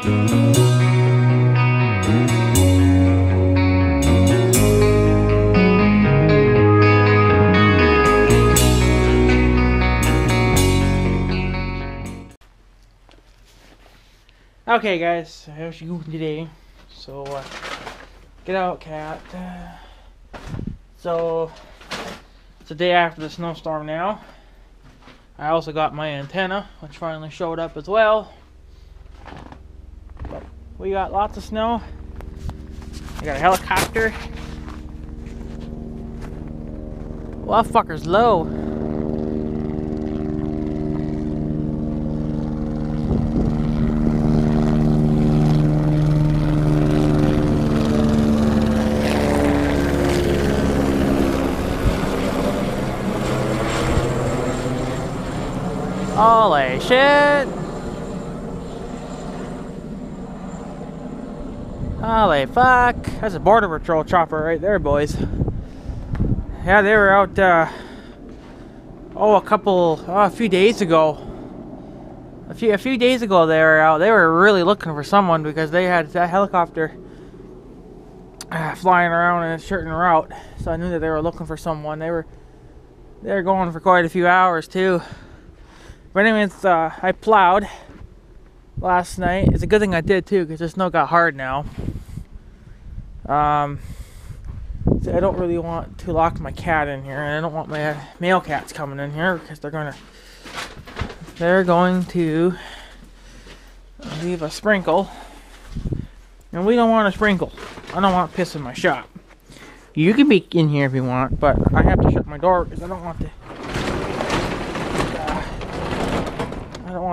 Okay guys, how's you doing today? So, get out cat. So, it's the day after the snowstorm now. I also got my antenna, which finally showed up as well. But we got lots of snow. I got a helicopter. Well, that fucker's low. Holy shit! Holy fuck! That's a border patrol chopper right there, boys. Yeah, they were out, a few days ago. A few days ago they were out. They were really looking for someone because they had that helicopter flying around in a certain route. So I knew that they were looking for someone. They were going for quite a few hours too. But anyways, I plowed last night. It's a good thing I did too, because the snow got hard now. So I don't really want to lock my cat in here, and I don't want my male cats coming in here because they're going to leave a sprinkle, and we don't want a sprinkle. I don't want piss in my shop. You can be in here if you want, but I have to shut my door because I don't want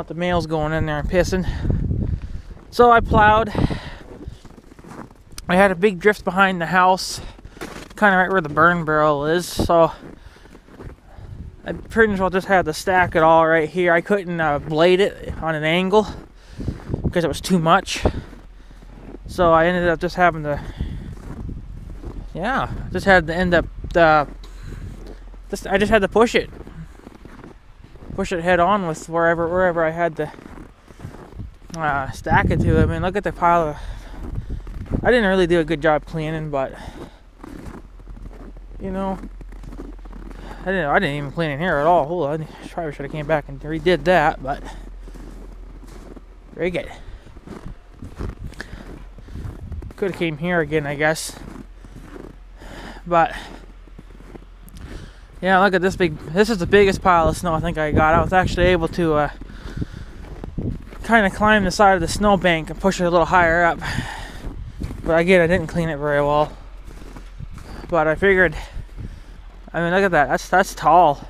the males going in there and pissing. So I plowed. I had a big drift behind the house, kind of right where the burn barrel is, so I pretty much just had to stack it all right here. I couldn't blade it on an angle because it was too much, so I ended up just having to, I just had to push it head on with wherever I had to stack it to. I mean, look at the pile of, I didn't really do a good job cleaning, but you know, I didn't even clean in here at all. Hold on, I probably should have came back and redid that, but very good. Could have came here again, I guess, but yeah, look at this this is the biggest pile of snow I think I got. I was actually able to kind of climb the side of the snowbank and push it a little higher up. But again, I didn't clean it very well. But I figured, I mean, look at that. That's tall.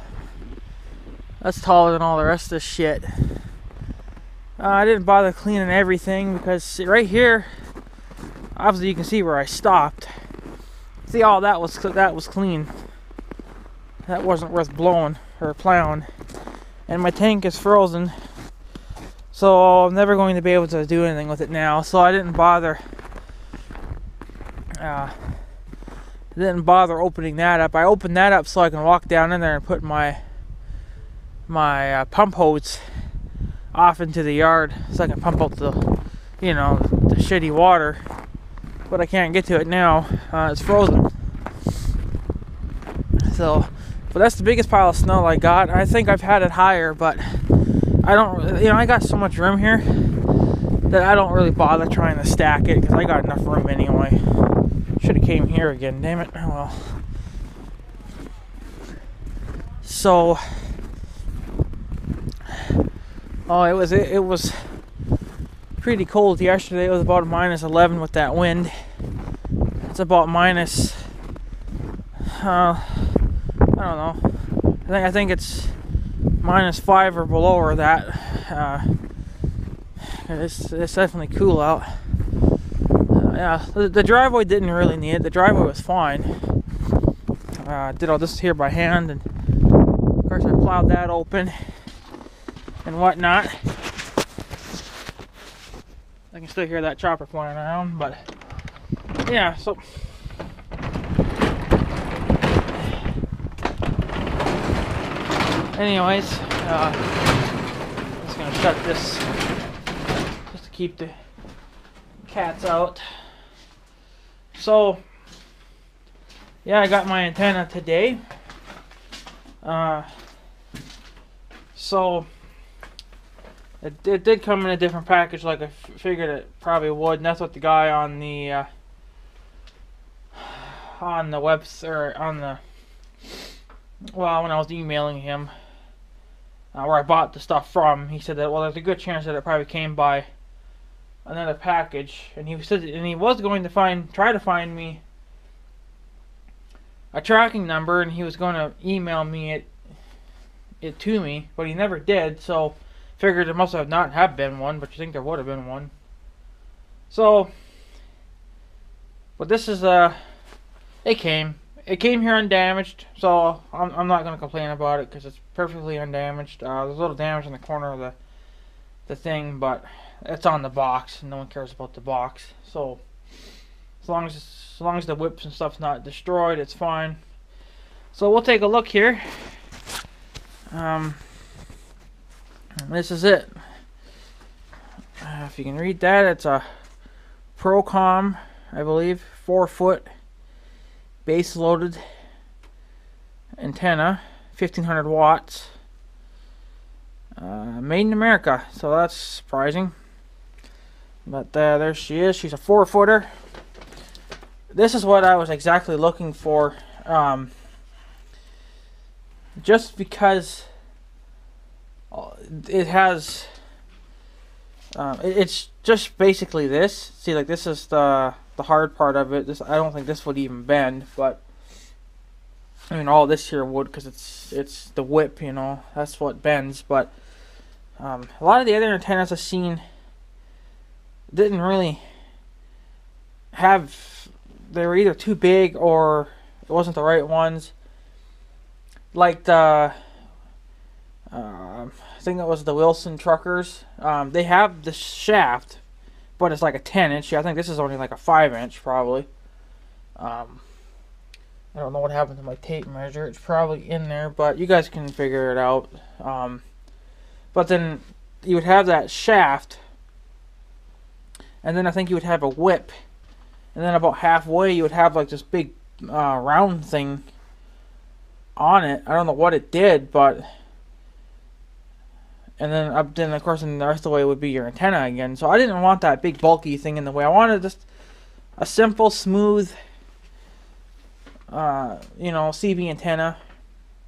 That's taller than all the rest of this shit. I didn't bother cleaning everything because right here, obviously you can see where I stopped. See, all that was clean. That wasn't worth blowing or plowing. And my tank is frozen, so I'm never going to be able to do anything with it now. So I didn't bother opening that up. I opened that up so I can walk down in there and put my pump hose off into the yard so I can pump out the shitty water. But I can't get to it now. It's frozen. So, but that's the biggest pile of snow I got. I think I've had it higher, but I don't, I got so much room here that I don't really bother trying to stack it because I got enough room anyway. Should have came here again, damn it. Oh well. So, it was pretty cold yesterday. It was about -11 with that wind. It's about minus, I don't know. I think it's -5 or below or that. It's definitely cool out. Yeah, the driveway didn't really need it. The driveway was fine. Did all this here by hand, and of course I plowed that open and whatnot. I can still hear that chopper flying around, but yeah, so anyways, I'm just gonna shut this just to keep the Cat's out. So, yeah, I got my antenna today. So, it did come in a different package like I figured it probably would. And that's what the guy on the website, or on the, well, when I was emailing him, where I bought the stuff from, he said that, well, there's a good chance that it probably came by another package, and he said, and he was going to try to find me a tracking number, and he was going to email me it to me, but he never did. So figured there must not have been one, but you think there would have been one. So, but this is it came here undamaged, so I'm not going to complain about it because it's perfectly undamaged. There's a little damage in the corner of the thing, but it's on the box, and no one cares about the box. So as long as the whips and stuff's not destroyed, it's fine. So we'll take a look here. This is it. If you can read that, it's a Procomm, I believe, 4-foot base loaded antenna, 1500 watts, made in America, so that's surprising. But there she is. She's a 4-footer. This is what I was exactly looking for, just because it has it's just basically this. See, like, this is the hard part of it. I don't think this would even bend, but I mean, all this here would, because it's the whip, you know, that's what bends. But a lot of the other antennas I've seen didn't really have, they were either too big or it wasn't the right ones. Like the I think that was the Wilson truckers. They have the shaft, but it's like a 10-inch. I think this is only like a 5-inch probably. I don't know what happened to my tape measure. It's probably in there, but you guys can figure it out. But then you would have that shaft, and then I think you would have a whip, and then about halfway you would have like this big round thing on it. I don't know what it did, but and then of course, the rest of the way would be your antenna again. So I didn't want that big bulky thing in the way. I wanted just a simple, smooth, you know, CB antenna,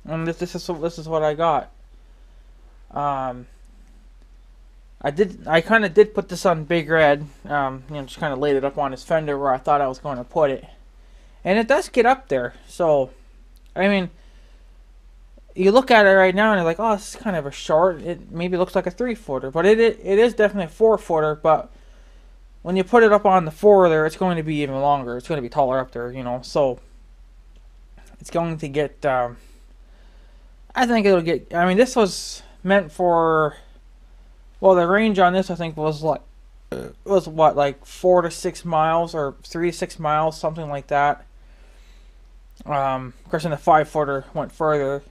and this is what I got. I kind of did put this on Big Red, you know, just kind of laid it up on his fender where I thought I was going to put it, and it does get up there. So, I mean, you look at it right now and you're like, oh, this is kind of a short. It maybe looks like a 3-footer, but it is definitely a 4-footer. But when you put it up on the 4 there, it's going to be even longer. It's going to be taller up there, you know. So it's going to get. I think it'll get. I mean, this was meant for. Well, the range on this I think was like like 4 to 6 miles or 3 to 6 miles, something like that. Of course, in the 5-footer went further.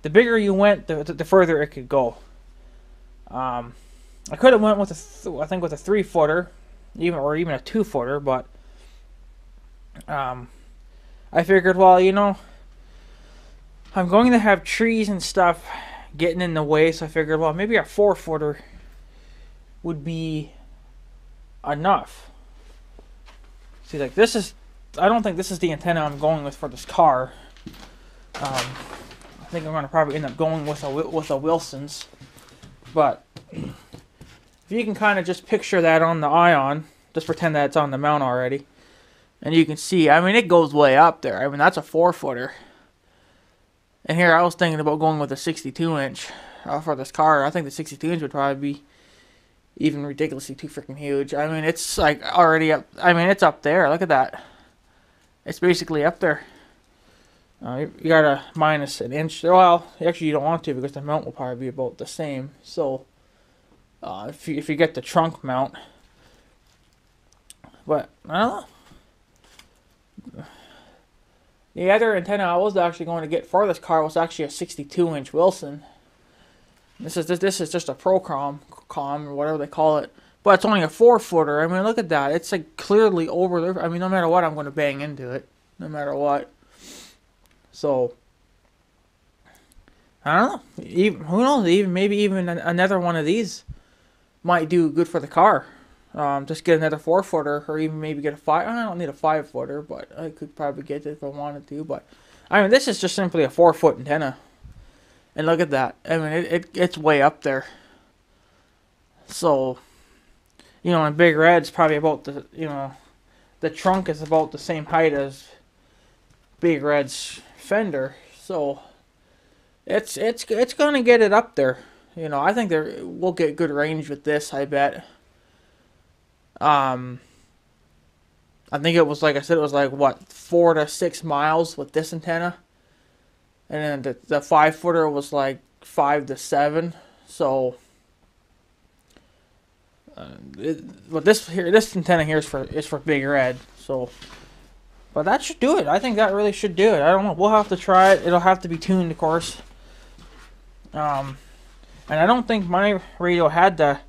The bigger you went, the further it could go. I could have went with I think with a 3-footer, even a 2-footer, but I figured, well, you know, I'm going to have trees and stuff getting in the way, so I figured, well, maybe a 4-footer would be enough. See, like, this is, I don't think this is the antenna I'm going with for this car. I think I'm going to probably end up going with a Wilson's, but if you can kind of just picture that on the Ion, just pretend that it's on the mount already, and you can see, I mean, it goes way up there. I mean, that's a 4-footer. And here I was thinking about going with a 62-inch for this car. I think the 62-inch would probably be even ridiculously too freaking huge. I mean, it's like already up. I mean, it's up there. Look at that. It's basically up there. You got a minus an inch. Well, actually, you don't want to because the mount will probably be about the same. So, if you get the trunk mount, but I don't know. The other antenna I was actually going to get for this car was actually a 62-inch Wilson. This is just a Procomm or whatever they call it. But it's only a 4-footer. I mean, look at that. It's like clearly over there. I mean, no matter what, I'm going to bang into it. No matter what. So, I don't know. Even, who knows? Even maybe even another one of these might do good for the car. Just get another 4-footer, or even maybe get a 5. I don't need a 5-footer, but I could probably get it if I wanted to. But I mean, this is just simply a 4-foot antenna. And look at that. I mean, it's way up there. So, you know, and Big Red's probably about the, you know, the trunk is about the same height as Big Red's fender. So, it's gonna get it up there. You know, I think we'll get good range with this, I bet. I think it was, like I said, it was like, what, 4 to 6 miles with this antenna. And then the 5-footer was like 5 to 7. So, but this antenna here is for Big Red. So, but that should do it. I think that really should do it. I don't know. We'll have to try it. It'll have to be tuned, of course. And I don't think my radio had the.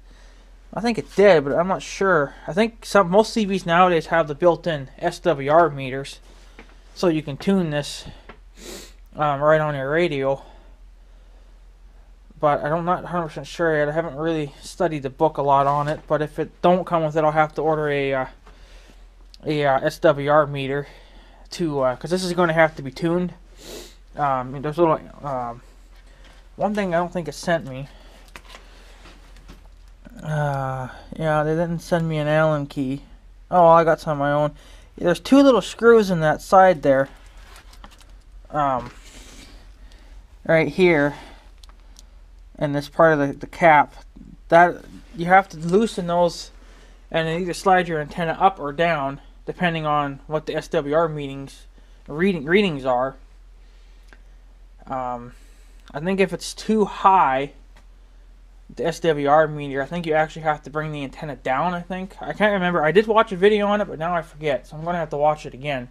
I think it did, but I'm not sure. I think most CBs nowadays have the built-in SWR meters, so you can tune this. Right on your radio, but I'm not 100% sure yet. I haven't really studied the book a lot on it, but if it don't come with it, I'll have to order a SWR meter to, because this is going to have to be tuned. There's a little, one thing I don't think it sent me. Yeah, they didn't send me an Allen key. Oh, I got some of my own. There's 2 little screws in that side there. Right here, and this part of the cap, that you have to loosen those, and then either slide your antenna up or down, depending on what the SWR readings are. I think if it's too high, the SWR meter, I think you actually have to bring the antenna down. I can't remember. I did watch a video on it, but now I forget, so I'm gonna have to watch it again.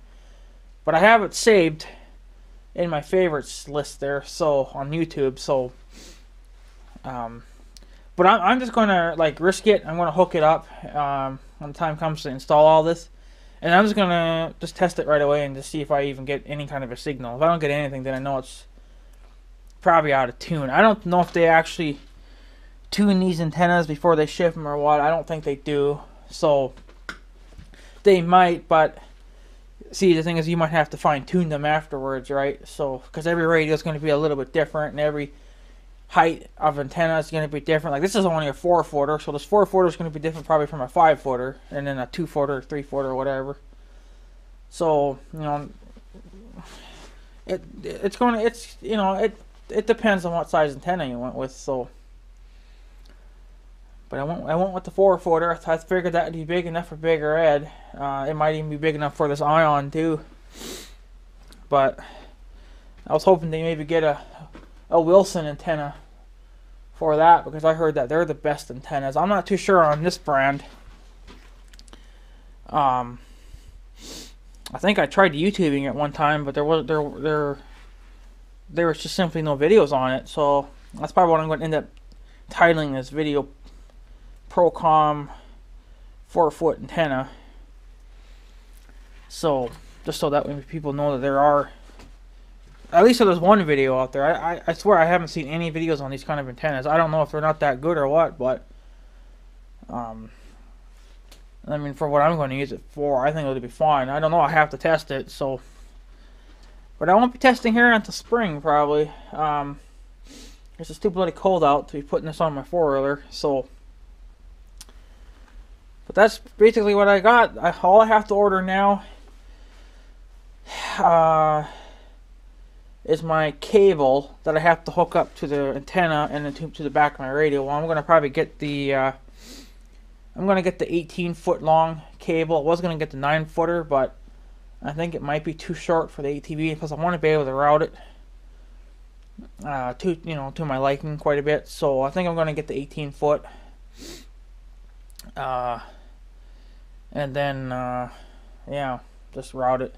But I have it saved in my favorites list there, so on YouTube. So, but I'm just gonna like risk it. I'm gonna hook it up when the time comes to install all this, and I'm just gonna test it right away and just see if I even get any kind of a signal. If I don't get anything, then I know it's probably out of tune. I don't know if they actually tune these antennas before they ship them or what. I don't think they do. So they might, but. See, the thing is, you might have to fine-tune them afterwards, right? So, because every radio is going to be a little bit different, and every height of antenna is going to be different. Like, this is only a 4-footer, so this 4-footer is going to be different probably from a 5-footer, and then a 2-footer, 3-footer, whatever. So, you know, it depends on what size antenna you went with. So, but I went with the 4-footer. I figured that would be big enough for Big Red. It might even be big enough for this Ion too. But I was hoping they maybe get a Wilson antenna for that, because I heard that they're the best antennas. I'm not too sure on this brand. I think I tried YouTubing it one time, but there was just simply no videos on it. So that's probably what I'm going to end up titling this video. Procomm 4-foot antenna. So, just so that way people know that there are, at least there's one video out there. I swear I haven't seen any videos on these kind of antennas. I don't know if they're not that good or what, but I mean, for what I'm going to use it for, I think it'll be fine. I don't know. I have to test it. So, but I won't be testing here until spring probably. It's just too bloody cold out to be putting this on my 4-wheeler. So. But that's basically what I got. All I have to order now is my cable that I have to hook up to the antenna and then to the back of my radio. Well, I'm going to probably get the 18-foot long cable. I was going to get the 9-footer, but I think it might be too short for the ATV, because I want to be able to route it to my liking quite a bit. So I think I'm going to get the 18-foot. And then yeah, just route it.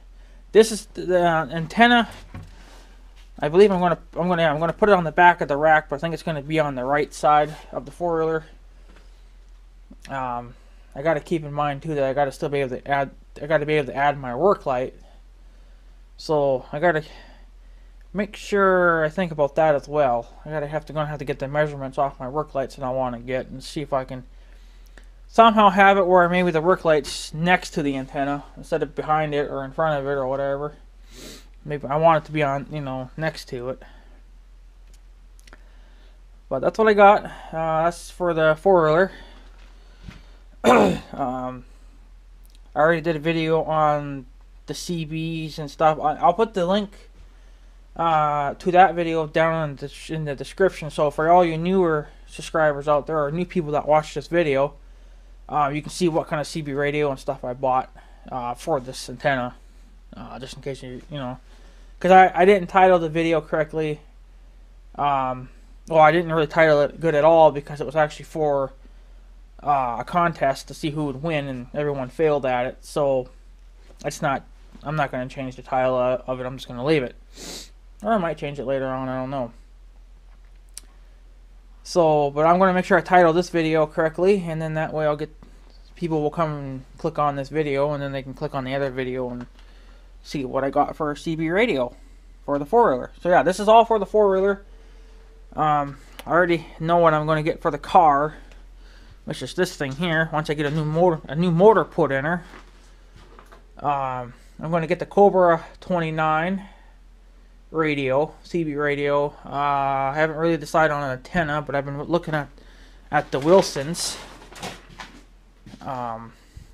This is the antenna. I believe I'm gonna put it on the back of the rack, but I think it's gonna be on the right side of the 4-wheeler. I got to keep in mind too that I got to still be able to add. I got to be able to add my work light. So I got to make sure I think about that as well. Gonna have to get the measurements off my work lights that I want to get and see if I can somehow have it where maybe the work light's next to the antenna instead of behind it or in front of it or whatever. Maybe I want it to be on, next to it. But that's what I got. That's for the four-wheeler. I already did a video on the CBs and stuff. I'll put the link to that video down in the description. So for all you newer subscribers out there or new people that watch this video, you can see what kind of CB radio and stuff I bought for this antenna. Just in case because I didn't title the video correctly. Well, I didn't really title it good at all because it was actually for a contest to see who would win, and everyone failed at it. So I'm not going to change the title of it. I'm just going to leave it. Or I might change it later on. I don't know. So, but I'm going to make sure I title this video correctly, and then that way people will come and click on this video, and then they can click on the other video and see what I got for a CB radio for the four-wheeler. So yeah, this is all for the four-wheeler. I already know what I'm going to get for the car, which is this thing here. Once I get a new motor put in her, I'm going to get the Cobra 29 radio, CB radio. I haven't really decided on an antenna, but I've been looking at the Wilsons.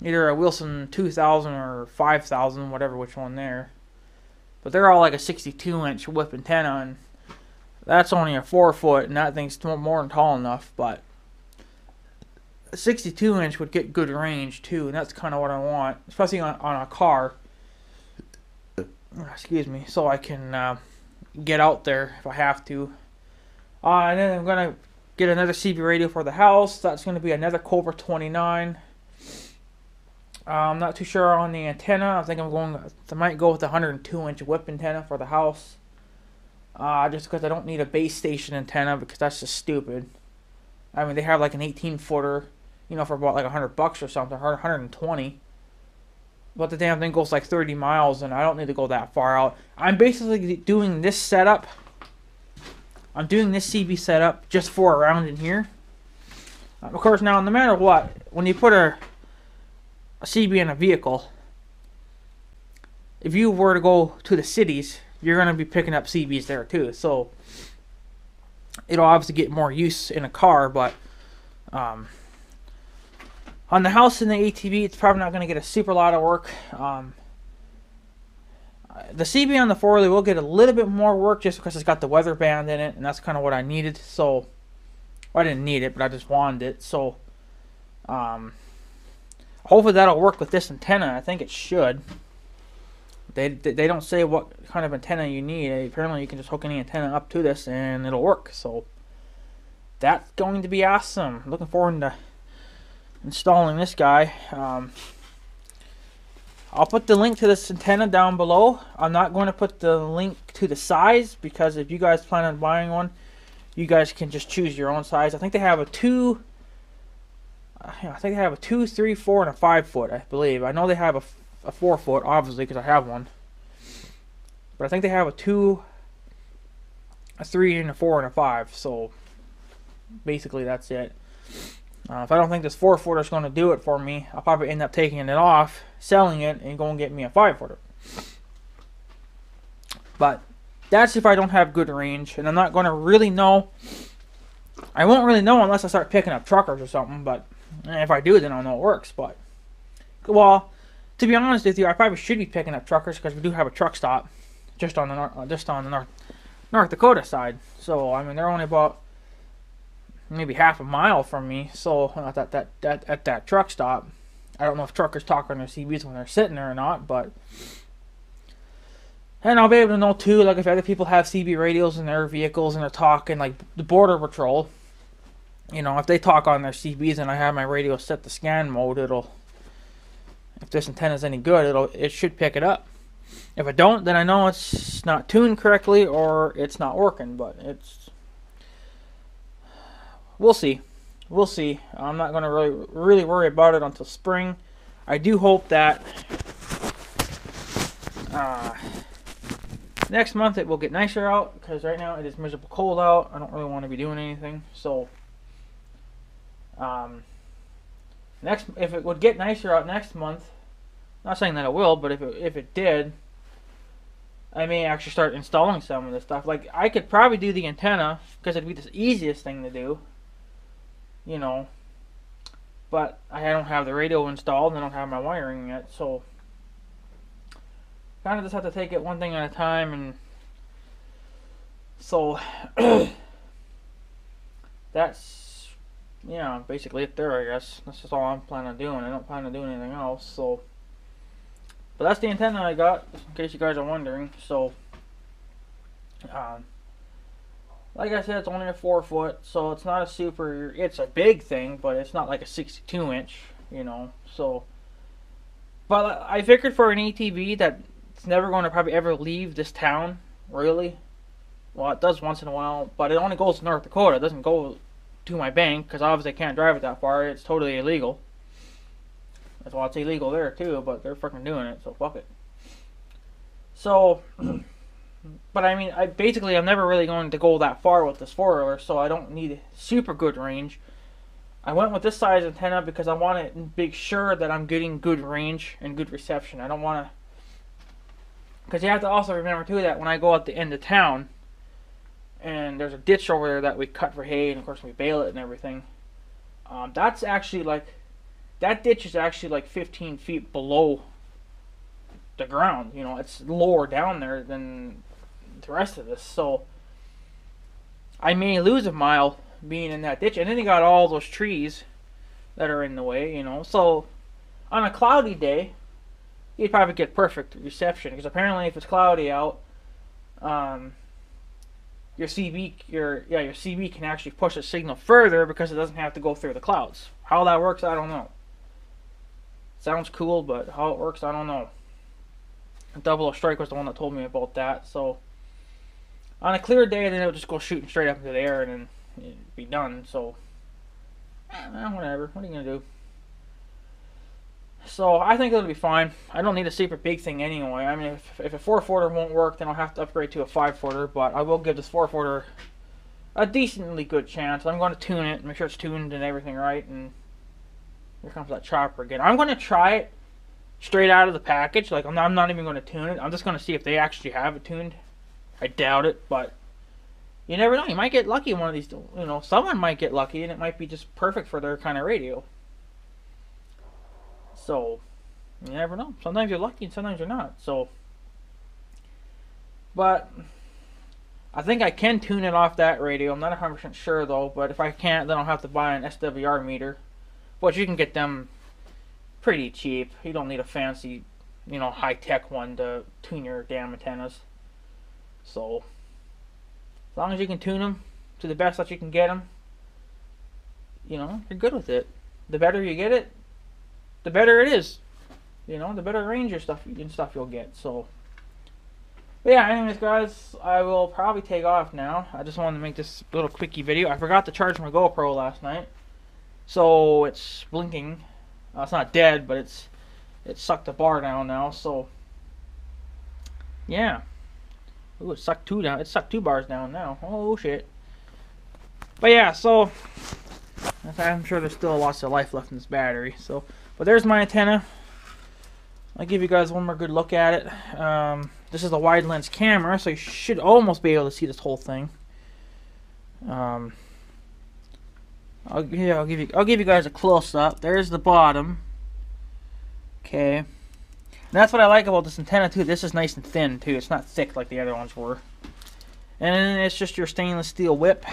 Either a Wilson 2000 or 5000, whatever which one there. But they're all like a 62-inch whip antenna, and that's only a 4-foot, and that thing's more than tall enough. But a 62-inch would get good range too, and that's kind of what I want, especially on a car. Excuse me, so I can get out there if I have to. And then I'm gonna get another CB radio for the house. That's gonna be another Cobra 29. I'm not too sure on the antenna. I think I might go with the 102-inch whip antenna for the house. Just because I don't need a base station antenna, because that's just stupid. I mean, they have like an 18-footer, for about like $100 or something, or 120. But the damn thing goes like 30 miles, and I don't need to go that far out. I'm basically doing this setup. I'm doing this CB setup just for around in here. Of course, now no matter what, when you put a CB in a vehicle, if you were to go to the cities, you're going to be picking up CBs there too. So it'll obviously get more use in a car, but on the house and the ATV, it's probably not going to get a super lot of work. The CB on the four-wheeler will get a little bit more work just because it's got the weather band in it, and that's kind of what I needed. So, well, I didn't need it, but I just wanted it. So, hopefully that'll work with this antenna. I think it should. They don't say what kind of antenna you need. Apparently, you can just hook any antenna up to this, and it'll work. So, that's going to be awesome. Looking forward to installing this guy. I'll put the link to this antenna down below. I'm not going to put the link to the size, because if you guys plan on buying one, you guys can just choose your own size. I think they have a 2, 3, 4, and a 5-foot, I believe. I know they have a 4-foot, obviously, because I have one. But I think they have a 2, a 3, and a 4, and a 5. So basically that's it. If I don't think this 4-footer is going to do it for me, I'll probably end up taking it off, selling it, and going to get me a 5-footer. But that's if I don't have good range, and I'm not going to really know. I won't really know unless I start picking up truckers or something. But if I do, then I'll know it works. But well, to be honest with you, I probably should be picking up truckers because we do have a truck stop just on the North Dakota side. So I mean, they're only about maybe half a mile from me, so at that truck stop. I don't know if truckers talk on their CBs when they're sitting there or not, but and I'll be able to know too, like if other people have CB radios in their vehicles and they're talking, like the Border Patrol, if they talk on their CBs and I have my radio set to scan mode, if this antenna's any good, it should pick it up. If it don't, then I know it's not tuned correctly or it's not working, but we'll see. we'll see. I'm not going to really worry about it until spring. I do hope that next month it will get nicer out, because right now it is miserable cold out. I don't really want to be doing anything. So if it would get nicer out next month, not saying that it will, but if it did, I may actually start installing some of this stuff. Like, I could probably do the antenna, because it'd be the easiest thing to do, you know. But I don't have the radio installed, and I don't have my wiring yet, so kind of just have to take it one thing at a time. And so that's, yeah, basically it there, I guess. That's just all I'm planning on doing. I don't plan on doing anything else. So, but that's the antenna I got, in case you guys are wondering. So like I said, it's only a 4-foot, so it's not a super, it's a big thing, but it's not like a 62-inch, you know. So, but I figured for an ATV that it's never going to probably ever leave this town, really. Well, it does once in a while, but it only goes to North Dakota. It doesn't go to my bank, because obviously I can't drive it that far. It's totally illegal. That's why it's illegal there too, but they're freaking doing it, so fuck it. So, but I mean, I'm never really going to go that far with this 4-wheeler, so I don't need super good range. I went with this size antenna because I want to be sure that I'm getting good range and good reception. I don't want to, because you have to also remember too that when I go out the end of town, and there's a ditch over there that we cut for hay, and of course we bale it and everything. That's actually like, that ditch is actually like 15 feet below the ground. You know, it's lower down there than the rest of this. So I may lose a mile being in that ditch, and then you got all those trees that are in the way, you know. So on a cloudy day, you'd probably get perfect reception, because apparently if it's cloudy out, your CB can actually push a signal further because it doesn't have to go through the clouds. How that works, I don't know. Sounds cool, but how it works, I don't know. Double O Strike was the one that told me about that. So on a clear day, then it would just go shooting straight up into the air, and then it'd be done. So whatever. What are you gonna do? So I think it'll be fine. I don't need a super big thing anyway. I mean, if a 4-footer won't work, then I'll have to upgrade to a 5-footer. But I will give this 4-footer a decently good chance. I'm going to tune it, make sure it's tuned and everything right. And here comes that chopper again. I'm going to try it straight out of the package. Like, I'm not even going to tune it. I'm just going to see if they actually have it tuned. I doubt it, but you never know. You might get lucky one of these. You know, someone might get lucky, and it might be just perfect for their kind of radio. So, you never know. Sometimes you're lucky and sometimes you're not. So, but I think I can tune it off that radio. I'm not 100% sure though, but if I can't, then I'll have to buy an SWR meter. But you can get them pretty cheap. You don't need a fancy, you know, high-tech one to tune your damn antennas. So, as long as you can tune them to the best that you can get them, you know, you're good with it. The better you get it, the better it is. You know, the better range of stuff you'll get. So, but yeah, anyways guys, I will probably take off now. I just wanted to make this little quickie video. I forgot to charge my GoPro last night, so it's blinking. It's not dead, but it sucked the bar down now. So yeah. Ooh, it sucked two down. It sucked 2 bars down now. Oh shit. But yeah, so I'm sure there's still lots of life left in this battery. So, but there's my antenna. I'll give you guys one more good look at it. This is a wide lens camera, so you should almost be able to see this whole thing. I'll give you guys a close up. There's the bottom. Okay. And that's what I like about this antenna too. This is nice and thin too. It's not thick like the other ones were. And then it's just your stainless steel whip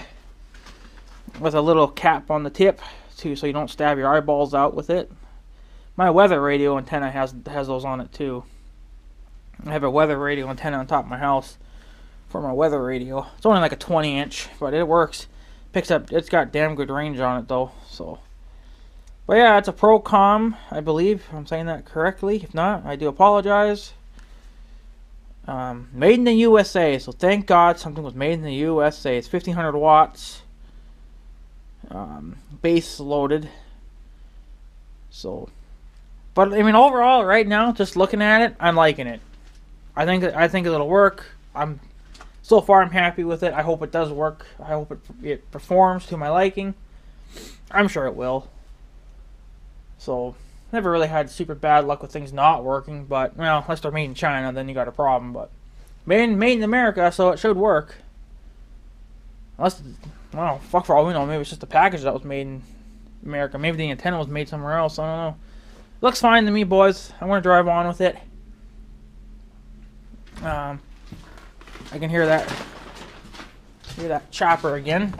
with a little cap on the tip too, so you don't stab your eyeballs out with it. My weather radio antenna has those on it too. I have a weather radio antenna on top of my house for my weather radio. It's only like a 20-inch, but it works. Picks up. It's got damn good range on it though. So, but yeah, it's a Procomm, I believe. If I'm saying that correctly. If not, I do apologize. Made in the USA, so thank God something was made in the USA. It's 1500 watts. base loaded. So, but I mean, overall, right now, just looking at it, I'm liking it. I think it'll work. So far, I'm happy with it. I hope it does work. I hope it performs to my liking. I'm sure it will. So, never really had super bad luck with things not working. But, well, unless they're made in China, then you got a problem. But made in America, so it should work. Unless, well, fuck for all we know, maybe it's just a package that was made in America. Maybe the antenna was made somewhere else. I don't know. Looks fine to me, boys. I'm gonna drive on with it. I can hear that chopper again.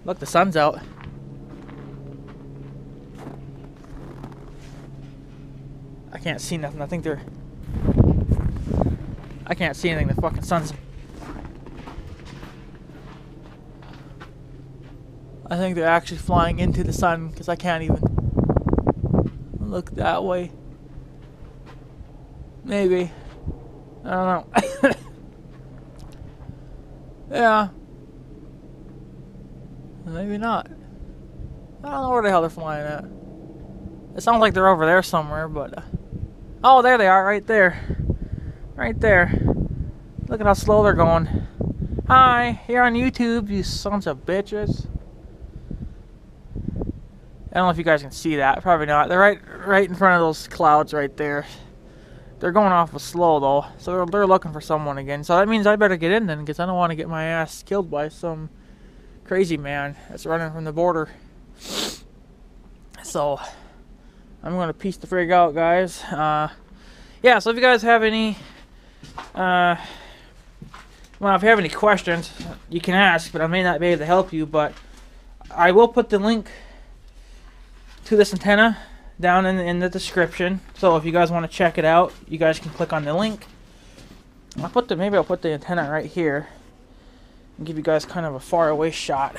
Look, the sun's out. I can't see nothing. I can't see anything. The fucking sun's. I think they're actually flying into the sun because I can't even look that way. Maybe. I don't know. Yeah. Maybe not. I don't know where the hell they're flying at. It sounds like they're over there somewhere, but... oh, there they are, right there. Right there. Look at how slow they're going. Hi, here on YouTube, you sons of bitches. I don't know if you guys can see that. Probably not. They're right in front of those clouds right there. They're going off with slow, though. So they're looking for someone again. So that means I better get in then, because I don't want to get my ass killed by some crazy man that's running from the border. So I'm going to piece the frig out, guys. Yeah, so if you guys have any... well, if you have any questions, you can ask, but I may not be able to help you. But I will put the link to this antenna down in the description. So if you guys want to check it out, you guys can click on the link. Maybe I'll put the antenna right here and give you guys kind of a far away shot.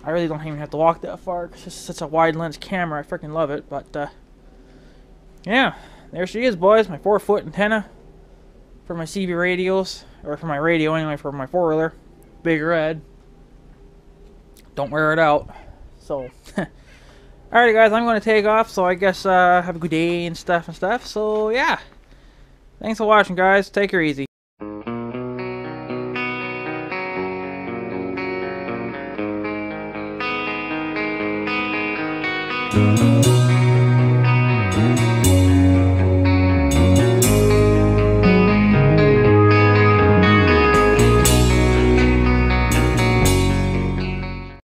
I really don't even have to walk that far because it's such a wide lens camera. I freaking love it. But yeah, there she is, boys. My 4-foot antenna for my CB radios, or for my radio anyway, for my 4-wheeler. Big red. Don't wear it out. So alright, guys, I'm going to take off. So I guess have a good day and stuff. So yeah, thanks for watching, guys. Take her easy.